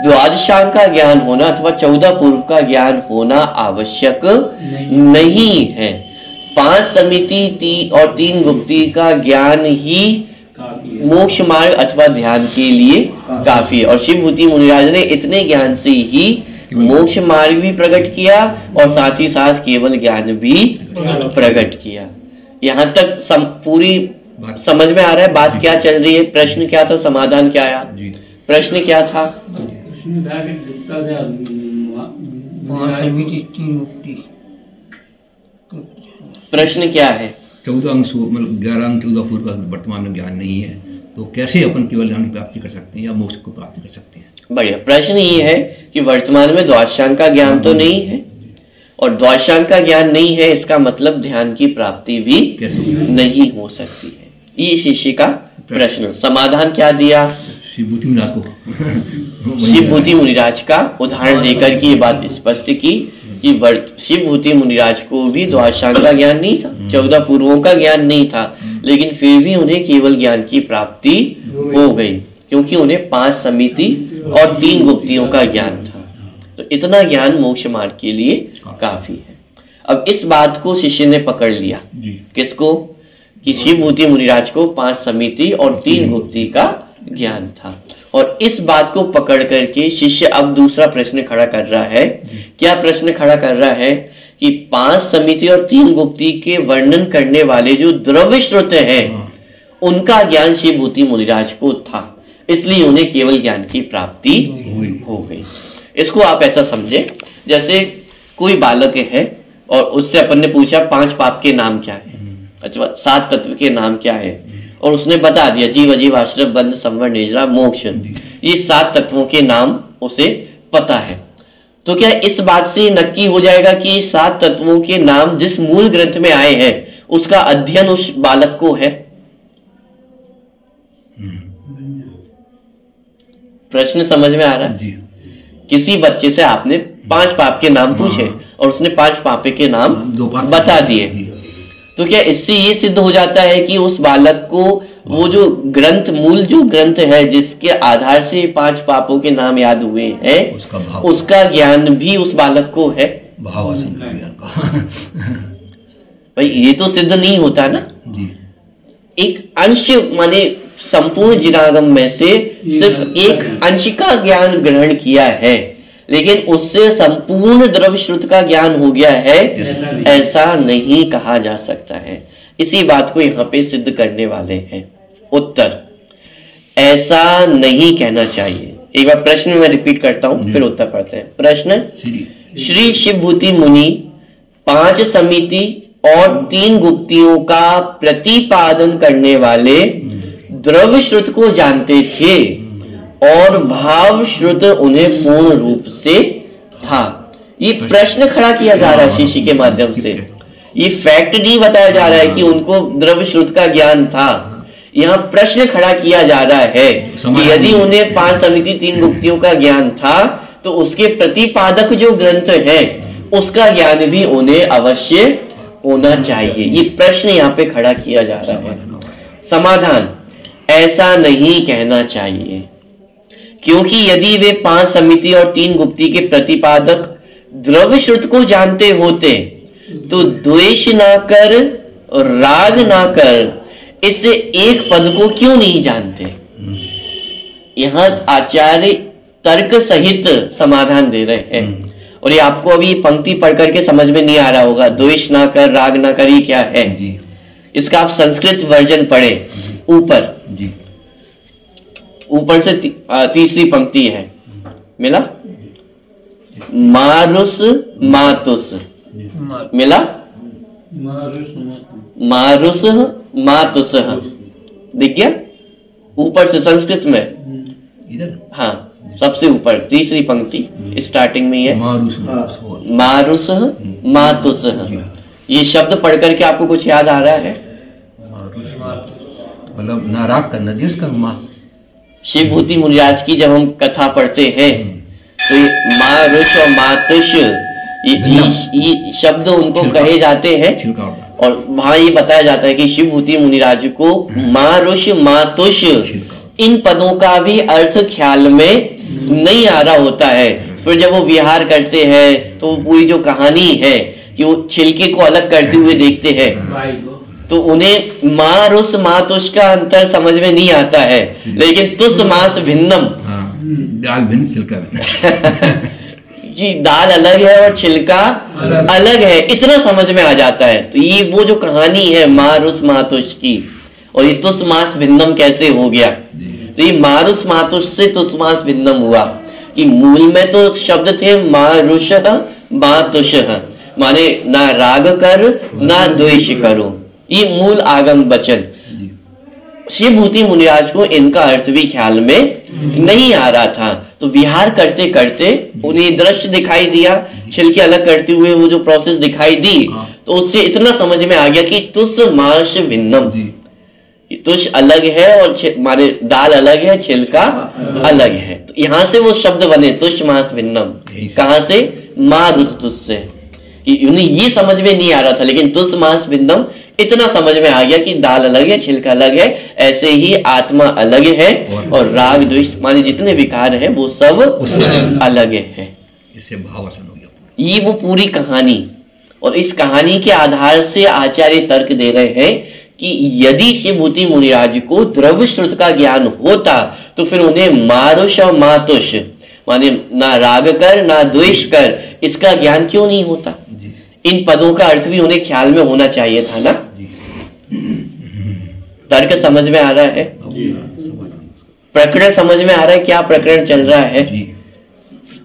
द्वादशांग का ज्ञान होना अथवा 14 पूर्व का ज्ञान होना आवश्यक नहीं है। 5 समिति और 3 गुप्ती का ज्ञान ही मोक्ष मार्ग अथवा ध्यान के लिए काफी है। और शिव भूति मुनिराज ने इतने ज्ञान से ही मोक्ष मार्ग भी प्रकट किया और साथ ही साथ केवल ज्ञान भी प्रकट किया। यहाँ तक पूरी समझ में आ रहा है बात क्या चल रही है? प्रश्न क्या था, समाधान क्या आया? प्रश्न क्या था? प्रश्न क्या है? 14 अंक मतलब 11 अंक 14 पूर्व का वर्तमान में ज्ञान नहीं है, तो कैसे अपन केवल ज्ञान की प्राप्ति कर सकते हैं या मोक्ष को प्राप्ति कर सकते हैं? बढ़िया प्रश्न ये है कि वर्तमान में द्वादशांग का ज्ञान तो नहीं है, और द्वादशांग का ज्ञान नहीं है इसका मतलब ध्यान की प्राप्ति भी नहीं हो सकती है। ये शिष्य का प्रश्न। समाधान क्या दिया? शिव भूति मुनिराज का उदाहरण देकर के ये बात स्पष्ट की कि शिव भूति मुनिराज को भी द्वादशांग का ज्ञान नहीं था, 14 पूर्वों का ज्ञान नहीं था, लेकिन फिर भी उन्हें केवल ज्ञान की प्राप्ति हो गई, क्योंकि उन्हें 5 समिति और 3 गुप्तियों का ज्ञान था। तो इतना ज्ञान मोक्ष मार्ग के लिए काफी है। अब इस बात को शिष्य ने पकड़ लिया, किसको? कि शिवभूति मुनिराज को 5 समिति और 3 गुप्ती का ज्ञान था। और इस बात को पकड़ करके शिष्य अब दूसरा प्रश्न खड़ा कर रहा है। क्या प्रश्न खड़ा कर रहा है? कि 5 समिति और 3 गुप्ती के वर्णन करने वाले जो द्रव्य श्रुत हैं उनका ज्ञान शिवभूति मुनिराज को था, इसलिए उन्हें केवल ज्ञान की प्राप्ति हो गई। इसको आप ऐसा समझे, जैसे कोई बालक है और उससे अपन ने पूछा 5 पाप के नाम क्या है, अच्छा 7 तत्व के नाम क्या है, और उसने बता दिया जीव अजीव आश्रय बंध संवर निजरा मोक्ष, ये 7 तत्वों के नाम उसे पता है। तो क्या इस बात से नक्की हो जाएगा कि 7 तत्वों के नाम जिस मूल ग्रंथ में आए हैं उसका अध्ययन उस बालक को है? प्रश्न समझ में आ रहा है? किसी बच्चे से आपने 5 पाप के नाम पूछे और उसने 5 पापे के नाम बता दिए, तो क्या इससे ये सिद्ध हो जाता है कि उस बालक को वो जो ग्रंथ, मूल जो ग्रंथ है जिसके आधार से 5 पापों के नाम याद हुए हैं उसका ज्ञान भी उस बालक को है? भाई ये तो सिद्ध नहीं होता ना। एक अंश माने संपूर्ण जिनागम में से सिर्फ एक अंश का ज्ञान ग्रहण किया है, लेकिन उससे संपूर्ण द्रव्य श्रुत का ज्ञान हो गया है, ऐसा नहीं कहा जा सकता है। इसी बात को यहाँ पे सिद्ध करने वाले हैं। उत्तर, ऐसा नहीं कहना चाहिए। एक बार प्रश्न मैं रिपीट करता हूं, फिर उत्तर पढ़ते हैं। प्रश्न, श्री शिवभूति मुनि 5 समिति और 3 गुप्तियों का प्रतिपादन करने वाले द्रव्य श्रुत को जानते थे और भाव श्रुत उन्हें पूर्ण रूप से था। ये प्रश्न खड़ा किया जा रहा है शिष्य के माध्यम से। ये फैक्ट नहीं बताया जा रहा है कि उनको द्रव्य श्रुत का ज्ञान था। यहाँ प्रश्न खड़ा किया जा रहा है कि यदि उन्हें 5 समिति 3 गुप्तियों का ज्ञान था तो उसके प्रतिपादक जो ग्रंथ है उसका ज्ञान भी उन्हें अवश्य होना चाहिए। ये प्रश्न यहाँ पे खड़ा किया जा रहा है। समाधान, ऐसा नहीं कहना चाहिए, क्योंकि यदि वे 5 समिति और 3 गुप्ती के प्रतिपादक द्रव्य श्रुत को जानते होते तो द्वेष ना कर और राग ना कर इस एक पद को क्यों नहीं जानते? यहां आचार्य तर्क सहित समाधान दे रहे हैं। और ये आपको अभी पंक्ति पढ़ करके समझ में नहीं आ रहा होगा, द्वेष ना कर राग ना कर ये क्या है। इसका आप संस्कृत वर्जन पढ़े, ऊपर से तीसरी पंक्ति है, मिला? मारुस मातुस, मिला? मारुस मातुस, दिख गया? ऊपर से संस्कृत में इधर, हाँ सबसे ऊपर तीसरी पंक्ति स्टार्टिंग में है, मारुस मातुस। ये शब्द पढ़ करके आपको कुछ याद आ रहा है? मतलब नाराग करना जी उसका माँ। शिवभूति मुनिराज की जब हम कथा पढ़ते हैं तो ये मारुष और मातुष ये शब्द उनको कहे जाते हैं, और वहां ये बताया जाता है कि शिवभूति मुनिराज को मारुष मातुष इन पदों का भी अर्थ ख्याल में नहीं आ रहा होता है। फिर जब वो विहार करते हैं तो पूरी जो कहानी है कि वो छिलके को अलग करते हुए देखते हैं तो उन्हें मारुष मातुष का अंतर समझ में नहीं आता है, लेकिन तुस मास भिन्नम, दाल भिन्न छिलका भिन्न जी, दाल अलग है और छिलका अलग है, इतना समझ में आ जाता है। तो ये वो जो कहानी है मारुष मातुष की, और ये तुस मास भिन्नम कैसे हो गया? तो ये मारुष मातुष से तुस मास भिन्नम हुआ कि मूल में तो शब्द थे मारुष मातुष, माने ना राग कर ना द्वेष करो, ये मूल आगम वचन। शिवभूति मुनिराज को इनका अर्थ भी ख्याल में नहीं आ रहा था, तो विहार करते करते उन्हें दृश्य दिखाई दिया, छिलके अलग करते हुए वो जो प्रोसेस दिखाई दी, तो उससे इतना समझ में आ गया कि तुस मास भिन्नम, तुष अलग है और हमारे दाल अलग है, छिलका अलग है। तो यहां से वो शब्द बने तुष मास भिन्नम। कहां से? मारुष तुष से। कि उन्हें ये समझ में नहीं आ रहा था, लेकिन तुस मांस बिंदम इतना समझ में आ गया कि दाल अलग है, छिलका अलग है, ऐसे ही आत्मा अलग है और राग द्वेष माने जितने विकार है वो सब अलग है। इससे भाव आसान हो गया। ये वो पूरी कहानी, और इस कहानी के आधार से आचार्य तर्क दे रहे हैं कि यदि शिवभूति मुनिराज को द्रव्य श्रुत का ज्ञान होता तो फिर उन्हें मारुष और मातुष माने ना राग कर ना द्वेष कर इसका ज्ञान क्यों नहीं होता। इन पदों का अर्थ भी उन्हें ख्याल में होना चाहिए था ना। तर्क समझ में आ रहा है, प्रकरण समझ में आ रहा है, क्या प्रकरण चल रहा है।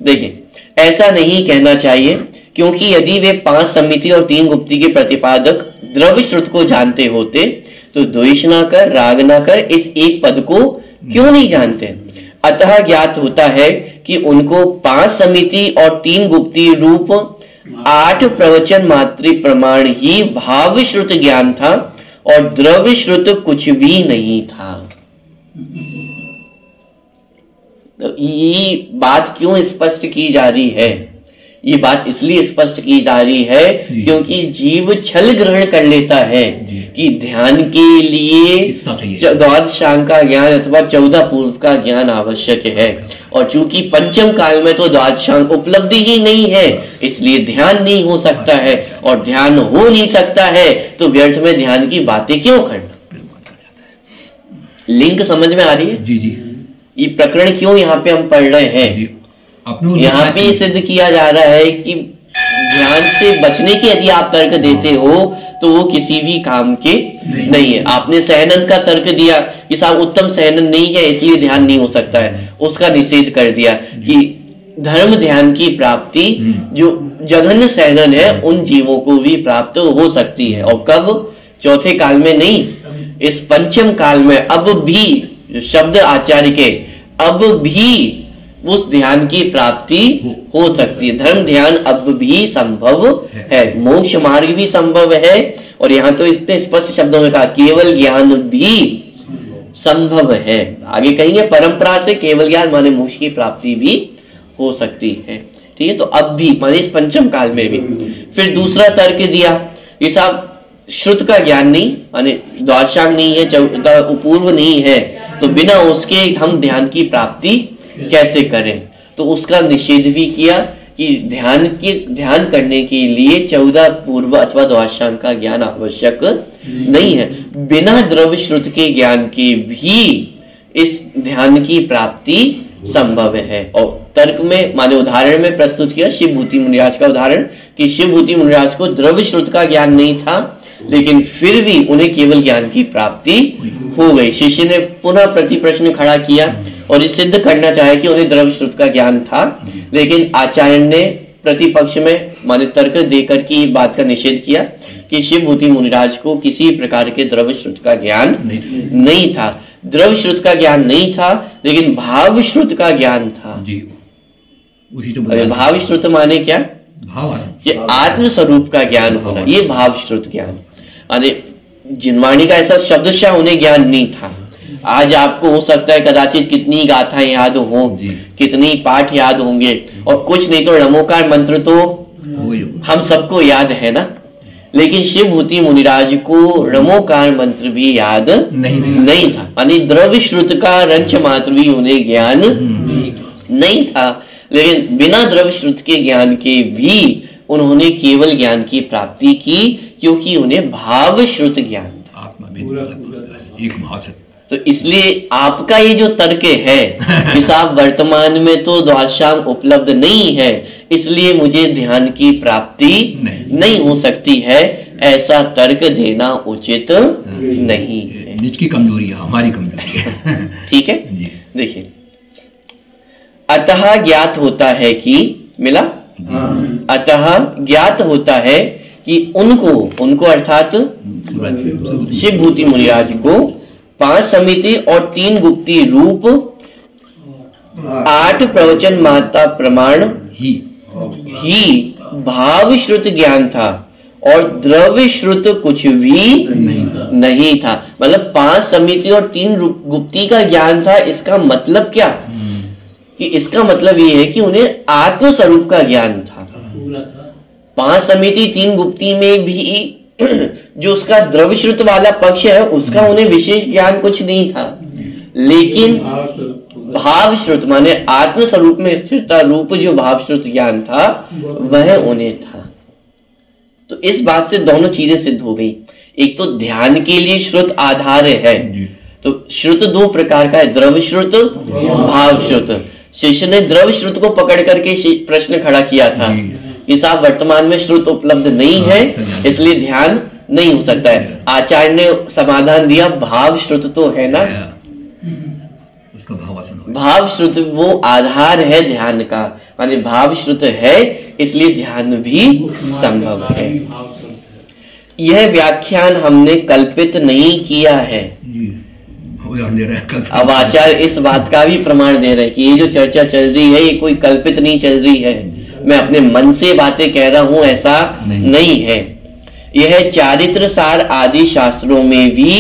देखिए, ऐसा नहीं कहना चाहिए, क्योंकि यदि वे 5 समिति और 3 गुप्ती के प्रतिपादक द्रव्य श्रुत को जानते होते तो द्वेष ना कर राग ना कर इस एक पद को क्यों नहीं जानते। अतः ज्ञात होता है कि उनको 5 समिति और 3 गुप्ती रूप 8 प्रवचन मात्र प्रमाण ही भाव श्रुत ज्ञान था और द्रव्य श्रुत कुछ भी नहीं था। तो ये बात क्यों स्पष्ट की जा रही है? ये बात इसलिए स्पष्ट की जा रही है क्योंकि जीव छल ग्रहण कर लेता है कि ध्यान के लिए द्वादशांग का ज्ञान अथवा 14 पूर्व का ज्ञान आवश्यक है, और चूंकि पंचम काल में तो द्वादशांग उपलब्धि ही नहीं है इसलिए ध्यान नहीं हो सकता है, और ध्यान हो नहीं सकता है तो व्यर्थ में ध्यान की बातें क्यों करना। लिंक समझ में आ रही है? जी जी। ये प्रकरण क्यों यहाँ पे हम पढ़ रहे हैं? यहाँ पे सिद्ध किया जा रहा है कि ध्यान से बचने के यदि आप तर्क देते हो तो वो किसी भी काम के नहीं है। आपने सहनन का तर्क दिया कि साहब उत्तम सहनन नहीं है इसलिए ध्यान नहीं हो सकता है, उसका निषेध कर दिया कि धर्म ध्यान की प्राप्ति जो जघन्य सहनन है उन जीवों को भी प्राप्त हो सकती है, और कब? चौथे काल में नहीं, इस पंचम काल में अब भी शब्द आचार्य के अब भी उस ध्यान की प्राप्ति हो सकती है। धर्म ध्यान अब भी संभव है, मोक्ष मार्ग भी संभव है, और यहां तो इतने स्पष्ट शब्दों में कहा केवल ज्ञान भी संभव है। आगे कहेंगे परंपरा से केवल ज्ञान माने मोक्ष की प्राप्ति भी हो सकती है। ठीक है, तो अब भी माने इस पंचम काल में भी। फिर दूसरा तर्क दिया ये साहब श्रुत का ज्ञान नहीं माने द्वादशांग नहीं है, पूर्व नहीं है, तो बिना उसके हम ध्यान की प्राप्ति कैसे करें। तो उसका निषेध भी किया कि ध्यान करने के लिए 14 पूर्व अथवा द्वादशांग का ज्ञान आवश्यक नहीं है। बिना द्रव्य श्रुत के ज्ञान के भी इस ध्यान की प्राप्ति संभव है। और तर्क में माने उदाहरण में प्रस्तुत किया शिवभूति मुनिराज का उदाहरण कि शिवभूति मुनिराज को द्रव्य श्रुत का ज्ञान नहीं था लेकिन फिर भी उन्हें केवल ज्ञान की प्राप्ति हो गई। शिष्य ने पुनः प्रति प्रश्न खड़ा किया और ये सिद्ध करना चाहे कि उन्हें द्रव्य श्रुत का ज्ञान था, लेकिन आचार्य ने प्रतिपक्ष में माने तर्क देकर की बात का निषेध किया कि शिवभूति मुनिराज को किसी प्रकार के द्रव्य श्रुत का ज्ञान नहीं था। द्रव्य श्रुत का ज्ञान नहीं था लेकिन भाव श्रुत का ज्ञान था। उसी तो भाव श्रुत माने क्या? भाव, ये आत्म स्वरूप का ज्ञान होना, ये भाव श्रुत ज्ञान। अरे जिनवाणी का ऐसा शब्दशः उन्हें ज्ञान नहीं था। आज आपको हो सकता है कदाचित कितनी गाथाएं याद हो, कितनी पाठ याद होंगे, और कुछ नहीं तो रमोकार मंत्र तो हम सबको याद है ना, लेकिन शिवभूति मुनिराज को रमोकार मंत्र भी याद नहीं था। यानी द्रव्य श्रुत का रंच मात्र भी उन्हें ज्ञान नहीं था, लेकिन बिना द्रव्य श्रुत के ज्ञान के भी उन्होंने केवल ज्ञान की प्राप्ति की क्योंकि उन्हें भाव श्रुत ज्ञान था। एक भाव। तो इसलिए आपका ये जो तर्क है कि साहब वर्तमान में तो द्वादशांग उपलब्ध नहीं है इसलिए मुझे ध्यान की प्राप्ति नहीं हो सकती है, ऐसा तर्क देना उचित नहीं है। निज की कमजोरी है, हमारी कमजोरी है। ठीक है, देखिए अतः ज्ञात होता है कि मिला, अतः ज्ञात होता है कि उनको अर्थात शिवभूति मुनिराज को 5 समिति और 3 गुप्ती रूप 8 प्रवचन माता प्रमाण ही भाव श्रुत ज्ञान था और द्रव्य श्रुत कुछ भी नहीं था। मतलब 5 समिति और 3 गुप्ती का ज्ञान था। इसका मतलब क्या कि इसका मतलब ये है कि उन्हें आत्म स्वरूप का ज्ञान था। 5 समिति 3 गुप्ती में भी जो उसका द्रव्यश्रुत वाला पक्ष है उसका उन्हें विशेष ज्ञान कुछ नहीं था, लेकिन भावश्रुत माने आत्म स्वरूप में स्थिरता रूप जो भावश्रुत ज्ञान था वह उन्हें था। तो इस बात से दोनों चीजें सिद्ध हो गई। एक तो ध्यान के लिए श्रुत आधार है, तो श्रुत 2 प्रकार का है, द्रव्य श्रुत, भाव श्रुत। शिष्य ने द्रव्य श्रुत को पकड़ करके प्रश्न खड़ा किया था कि साहब वर्तमान में श्रुत उपलब्ध नहीं है इसलिए ध्यान नहीं हो सकता है। आचार्य ने समाधान दिया भाव श्रुत तो है ना, भाव श्रुत वो आधार है ध्यान का, माने भाव श्रुत है इसलिए ध्यान भी संभव है। यह व्याख्यान हमने कल्पित नहीं किया है। अब आचार्य इस बात का भी प्रमाण दे रहे हैं कि ये जो चर्चा चल रही है ये कोई कल्पित नहीं चल रही है, मैं अपने मन से बातें कह रहा हूं ऐसा नहीं है। यह चारित्र सार आदि शास्त्रों में भी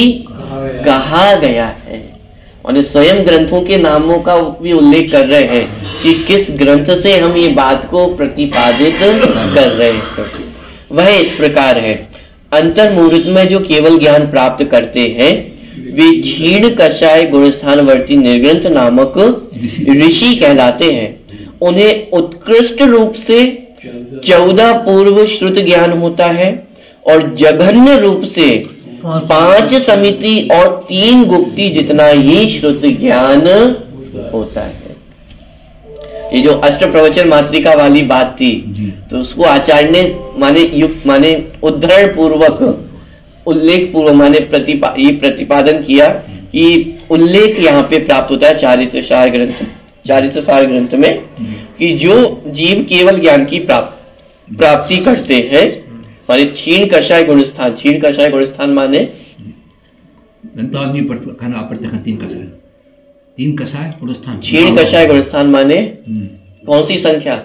कहा गया है और स्वयं ग्रंथों के नामों का भी उल्लेख कर रहे हैं कि किस ग्रंथ से हम ये बात को प्रतिपादित कर रहे हैं। वह इस प्रकार है, अंतर मुहूर्त में जो केवल ज्ञान प्राप्त करते हैं वे क्षीण कषाय गुणस्थानवर्ती निर्ग्रंथ नामक ऋषि कहलाते हैं। उन्हें उत्कृष्ट रूप से 14 पूर्व श्रुत ज्ञान होता है और जघन्य रूप से 5 समिति और 3 गुप्ती जितना ही श्रुत ज्ञान होता है। ये जो अष्ट प्रवचन मात्रिका वाली बात थी तो उसको आचार्य ने माने उद्धरण पूर्वक उल्लेख पूर्व माने ये प्रतिपादन किया कि उल्लेख यहाँ पे प्राप्त होता है चारित्र सार ग्रंथ में कि जो जीव केवल ज्ञान की प्राप्ति करते हैं माने क्षीण कषाय गुणस्थान माने 3 कषाय गुणस्थान। क्षीण कषाय गुणस्थान माने कौन सी संख्या,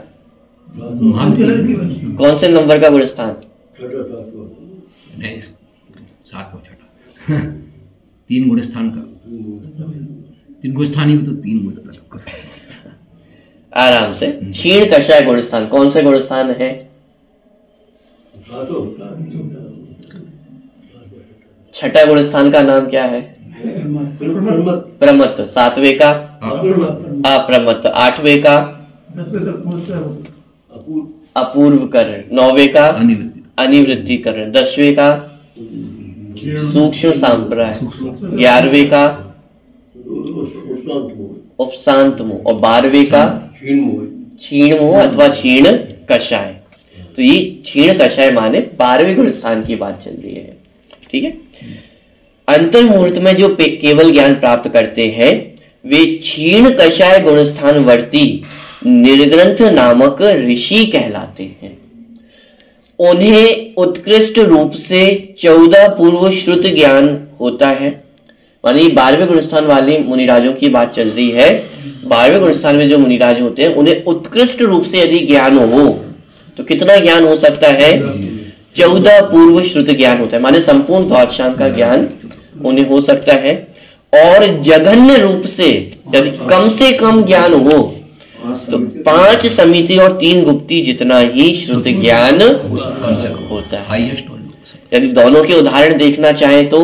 कौन से नंबर का गुणस्थान? 3 गुणस्थान का, 3 गुणस्थानी में तो 3 आराम से। क्षीण कषाय गुणस्थान कौन से गुणस्थान है? छठा गुणस्थान का नाम क्या है? प्रमत्त। 7वें का अप्रमत्त। 8वें का अपूर्व करण। 9वें का अनिवृत्ति करण। 10वें का सूक्ष्म सांप्राय। 11वें का उपशांत मोह और 12वें का क्षीण मोह अथवा क्षीण कषाय। तो ये क्षीण कषाय माने 12वें गुणस्थान की बात चल रही है। ठीक है। अंतर मुहूर्त में जो केवल ज्ञान प्राप्त करते हैं वे क्षीण कषाय गुणस्थान वर्ती निर्ग्रंथ नामक ऋषि कहलाते हैं। उन्हें उत्कृष्ट रूप से 14 पूर्व श्रुत ज्ञान होता है। मानी 12वें गुणस्थान वाले मुनिराजों की बात चल रही है। 12वें गुणस्थान में जो मुनिराज होते हैं उन्हें उत्कृष्ट रूप से यदि ज्ञान हो तो कितना ज्ञान हो सकता है? 14 पूर्व श्रुत ज्ञान होता है, माने संपूर्ण द्वादशांग का ज्ञान उन्हें हो सकता है। और जघन्य रूप से यदि कम से कम ज्ञान हो तो 5 समिति और 3 गुप्ती जितना ही श्रुत ज्ञान होता है। यदि दोनों के उदाहरण देखना चाहें तो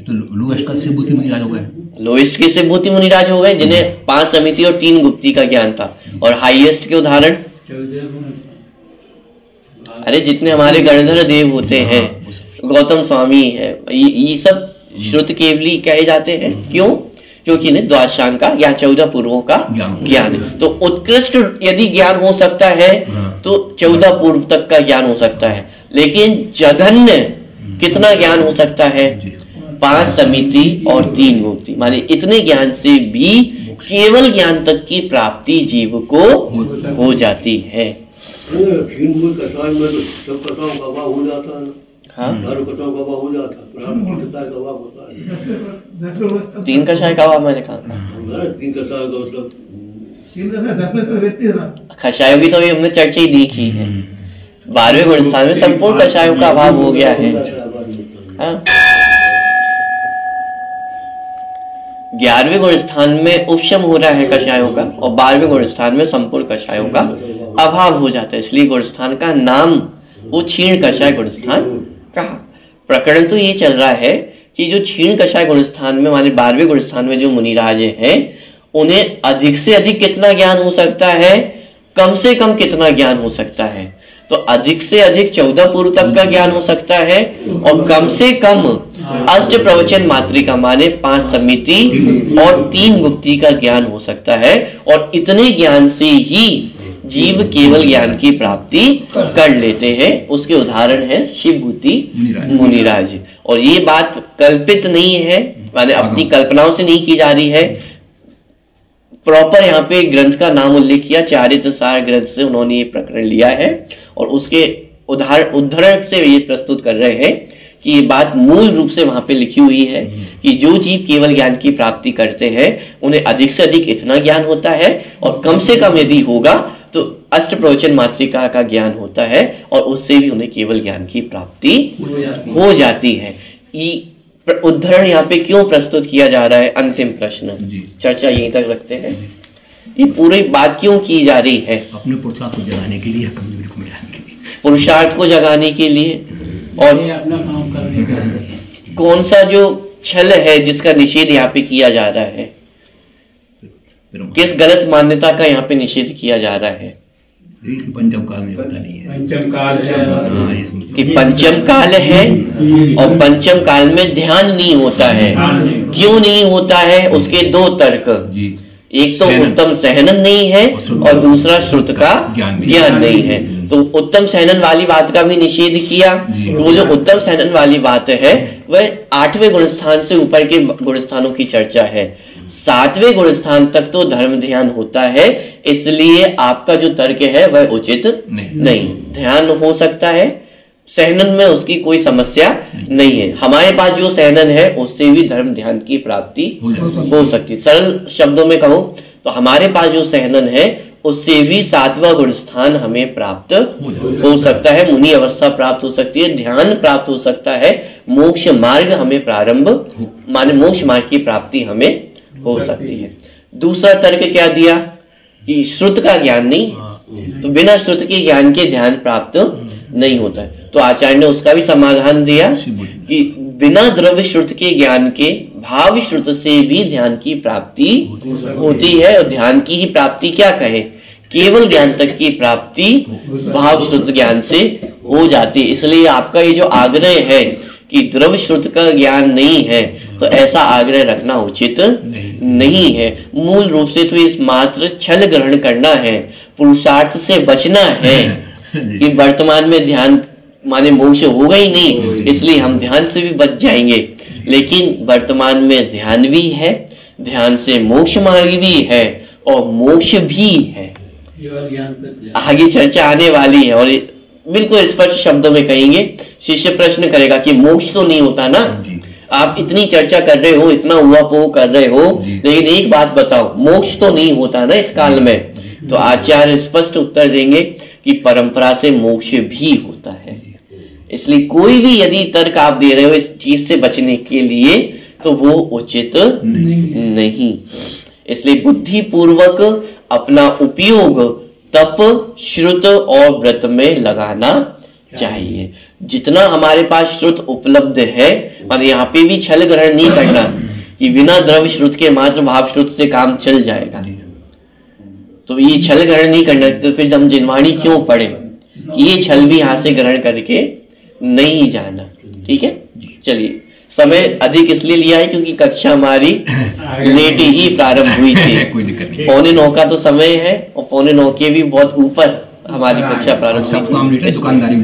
लोएस्ट का सिद्धभूति मुनिराज हो गए, लोएस्ट के सिद्धभूति मुनिराज हो गए जिन्हें 5 समिति और 3 गुप्ती का ज्ञान था। और हाईएस्ट के उदाहरण अरे जितने हमारे गणधर देव होते हैं, गौतम स्वामी है, ये सब श्रुत केवली कहे जाते हैं। क्यों? क्योंकि इन्हें द्वादशांग का या 14 पूर्वों का ज्ञान है। तो उत्कृष्ट यदि ज्ञान हो सकता है तो 14 पूर्व तक का ज्ञान हो सकता है, लेकिन जघन्य कितना ज्ञान हो सकता है? 5 समिति और 3 गुप्ती, माने इतने ज्ञान से भी केवल ज्ञान तक की प्राप्ति जीव को हो जाती है। हाँ? 3 कषाय का मैंने कहा कषायों की तो ये हमने चर्चा ही दी की है। 12वें गुणस्थान में संपूर्ण कषायों का अभाव हो गया है। हाँ? 11वें गुणस्थान में उपशम हो रहा है कषायों का और 12वें गुणस्थान में संपूर्ण कषायों का अभाव हो जाता है, इसलिए गुणस्थान का नाम वो क्षीण कषाय गुणस्थान कहा। प्रकरण तो ये चल रहा है कि जो क्षीण कषाय गुणस्थान में माने 12वें गुणस्थान में जो मुनिराज हैं उन्हें अधिक से अधिक कितना ज्ञान हो सकता है, कम से कम कितना ज्ञान हो सकता है। तो अधिक से अधिक 14 पूर्व तक का ज्ञान हो सकता है और कम से कम अष्ट प्रवचन मात्रिका माने 5 समिति और 3 गुप्ती का ज्ञान हो सकता है। और इतने ज्ञान से ही जीव केवल ज्ञान की प्राप्ति कर लेते हैं। उसके उदाहरण है शिवभूति मुनिराज। और ये बात कल्पित नहीं है, माने अपनी कल्पनाओं से नहीं की जा रही है, प्रॉपर यहाँ पे ग्रंथ का नाम उल्लेख किया, चारित्र सार ग्रंथ से उन्होंने ये प्रकरण लिया है और उसके उद्धरण से ये प्रस्तुत कर रहे हैं कि ये बात मूल रूप से वहां पे लिखी हुई है कि जो जीव केवल ज्ञान की प्राप्ति करते हैं उन्हें अधिक से अधिक इतना ज्ञान होता है और कम से कम यदि होगा तो अष्ट प्रवचन मात्रिका का ज्ञान होता है और उससे भी उन्हें केवल ज्ञान की प्राप्ति हो जाती है। उद्धरण यहाँ पे क्यों प्रस्तुत किया जा रहा है? अंतिम प्रश्न, चर्चा यहीं तक रखते हैं। ये पूरी बात क्यों की जा रही है? अपने पुरुषार्थ को जगाने के लिए, कमजोरी को मिटाने के लिए, पुरुषार्थ को जगाने के लिए। और अपना काम करने के लिए कौन सा जो छल है जिसका निषेध यहाँ पे किया जा रहा है? किस गलत मान्यता का यहाँ पे निषेध किया जा रहा है? पंचम काल में पता नहीं है, पंचम काल है कि पंचम काल है और पंचम काल में ध्यान नहीं होता है। क्यों नहीं होता है? उसके 2 तर्क, एक तो उत्तम सहनन नहीं है और दूसरा श्रुत का ज्ञान नहीं है। तो उत्तम सहनन वाली बात का भी निषेध किया। वो जो उत्तम सहनन वाली बात है वह 8वें गुणस्थान से ऊपर के गुणस्थानों की चर्चा है। 7वें गुणस्थान तक तो धर्म ध्यान होता है, इसलिए आपका जो तर्क है वह उचित नहीं। ध्यान हो सकता है, सहनन में उसकी कोई समस्या नहीं है। हमारे पास जो सहनन है उससे भी धर्म ध्यान की प्राप्ति हो सकती है। सरल शब्दों में कहूं तो हमारे पास जो सहनन है उससे भी 7वां गुणस्थान हमें प्राप्त हो सकता है, मुनि अवस्था प्राप्त हो सकती है, ध्यान प्राप्त हो सकता है, मोक्ष मार्ग हमें प्रारंभ माने मोक्ष मार्ग की प्राप्ति हमें हो सकती है। दूसरा तर्क क्या दिया कि श्रुत का ज्ञान नहीं, तो बिना श्रुत के ज्ञान के ध्यान प्राप्त नहीं होता है। तो आचार्य ने उसका भी समाधान दिया कि बिना द्रव्य श्रुत के ज्ञान के भाव श्रुत से भी ध्यान की प्राप्ति होती है। और ध्यान की ही प्राप्ति क्या कहे, केवल ज्ञान तक की प्राप्ति भाव श्रुत ज्ञान से हो जाती है। इसलिए आपका ये जो आग्रह है कि द्रव्य श्रुत का ज्ञान नहीं है, तो ऐसा आग्रह रखना उचित नहीं है। मूल रूप से तो इस मात्र छल ग्रहण करना है, पुरुषार्थ से बचना है कि वर्तमान में ध्यान माने मोक्ष होगा ही नहीं, इसलिए हम ध्यान से भी बच जाएंगे। लेकिन वर्तमान में ध्यान भी है, ध्यान से मोक्ष मार्ग भी है और मोक्ष भी है। आगे चर्चा आने वाली है और बिल्कुल स्पष्ट शब्दों में कहेंगे। शिष्य प्रश्न करेगा कि मोक्ष तो नहीं होता ना, आप इतनी चर्चा कर रहे हो, इतना हुआ पोह कर रहे हो, लेकिन एक बात बताओ, मोक्ष तो नहीं होता ना इस काल में? तो आचार्य स्पष्ट उत्तर देंगे कि परंपरा से मोक्ष भी होता है। इसलिए कोई भी यदि तर्क आप दे रहे हो इस चीज से बचने के लिए तो वो उचित नहीं। इसलिए बुद्धि पूर्वक अपना उपयोग तप, श्रुत और व्रत में लगाना चाहिए। जितना हमारे पास श्रुत उपलब्ध है, और यहाँ पे भी छल ग्रहण नहीं करना कि बिना द्रव्य श्रुत के मात्र भाव श्रुत से काम चल जाएगा। तो ये छल ग्रहण नहीं करना, तो फिर हम जिनवाणी क्यों पढ़े? ये छल भी यहाँ से ग्रहण करके नहीं जाना। ठीक है, चलिए। समय अधिक इसलिए लिया है क्योंकि कक्षा हमारी लेट ही प्रारंभ हुई थी। 8:45 का तो समय है और 8:45 के भी बहुत ऊपर हमारी कक्षा प्रारंभ हुई थी। दुकानदारी